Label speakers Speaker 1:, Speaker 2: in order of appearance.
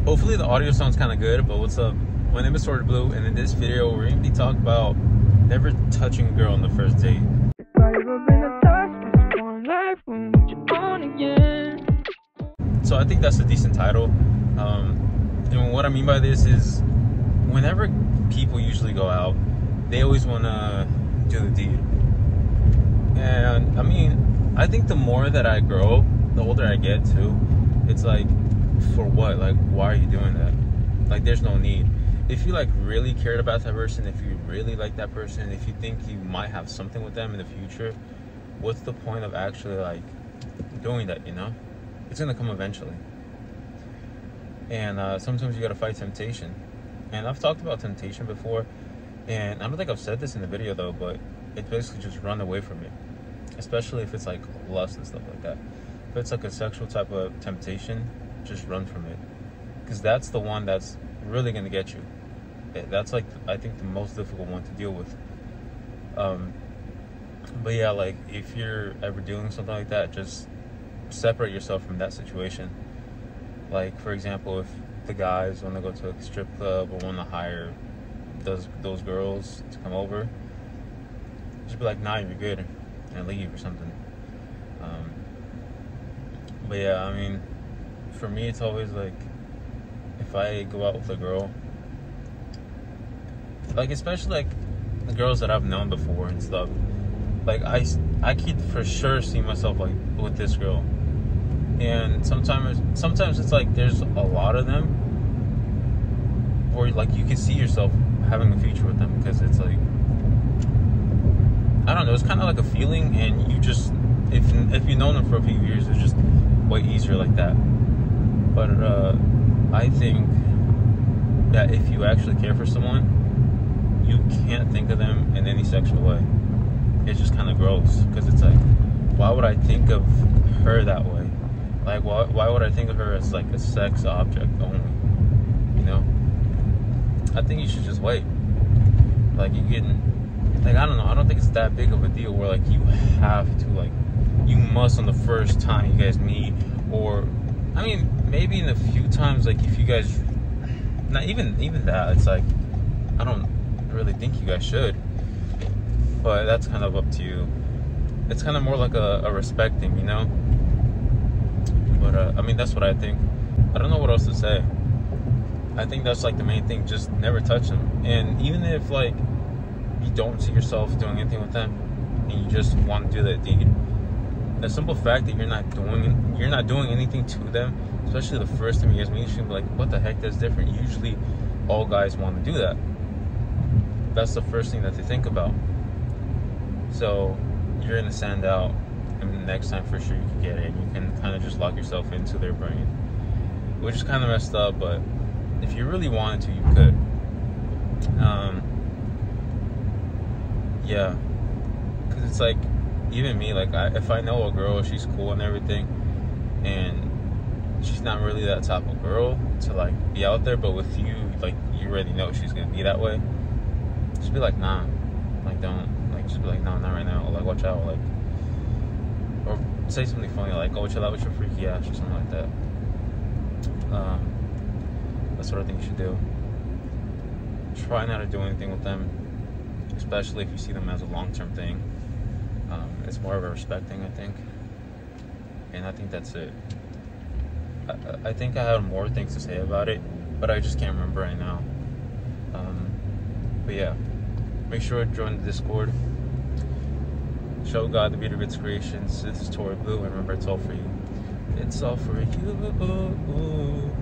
Speaker 1: Hopefully the audio sounds kind of good, but what's up? My name is TorridBlu, and in this video we're going to be talking about never touching a girl on the first date. So I think that's a decent title. And what I mean by this is, whenever people usually go out, they always want to do the deed. And I mean, I think the more that I grow, the older I get too, it's like, for what? Like, why are you doing that? Like, there's no need. If you like really cared about that person, if you really like that person, if you think you might have something with them in the future, what's the point of actually like doing that, you know? It's gonna come eventually. And sometimes you gotta fight temptation. And I've talked about temptation before, and I don't think I've said this in the video though, but it's basically just run away from it. Especially if it's like lust and stuff like that. If it's like a sexual type of temptation, just run from it. Because that's the one that's really gonna get you. That's like, I think, the most difficult one to deal with. But yeah, like, if you're ever doing something like that, just separate yourself from that situation. Like, for example, if the guys want to go to a strip club or want to hire those girls to come over, just be like, nah, you're good, and leave or something. But yeah, I mean, for me, it's always like, if I go out with a girl, like, especially like the girls that I've known before and stuff, like, I could for sure see myself like with this girl. And sometimes it's like there's a lot of them, or like you can see yourself having a future with them, because it's like, I don't know, it's kind of like a feeling, and you just, if you've known them for a few years, it's just way easier like that. But I think that if you actually care for someone, you can't think of them in any sexual way. It's just kind of gross, because it's like, why would I think of her that way? Like, why would I think of her as like a sex object only? You know? I think you should just wait. Like, you can, like, I don't know, I don't think it's that big of a deal where like you have to, like, you must on the first time you guys meet, or, I mean, maybe in a few times, like, if you guys, not even that, it's like, I don't really think you guys should, but that's kind of up to you. It's kind of more like a respect thing, you know? But I mean, that's what I think. I don't know what else to say. I think that's like the main thing, just never touch them. And even if like you don't see yourself doing anything with them, and you just want to do that deed, the simple fact that you're not doing anything to them, especially the first time you guys meet, you should be like, what the heck, that's different. Usually all guys want to do that. That's the first thing that they think about. So you're gonna stand out, and next time for sure you can get it. You can kind of just lock yourself into their brain, which is kind of messed up, but if you really wanted to, you could. Yeah, because it's like, even me, like, if I know a girl, she's cool and everything, and she's not really that type of girl to like be out there, but with you, like, you already know she's gonna be that way, just be like, nah, like, don't, like, just be like, no, not right now, or like, watch out, like, or say something funny like, oh, chill out with your freaky ass, or something like that. That's what I think you should do. Try not to do anything with them, especially if you see them as a long-term thing. It's more of a respect thing, I think. And I think that's it. I think I have more things to say about it, but I just can't remember right now. But yeah, make sure to join the Discord. Show God the beauty of its creations. This is TorridBlu, and remember, it's all for you. It's all for you.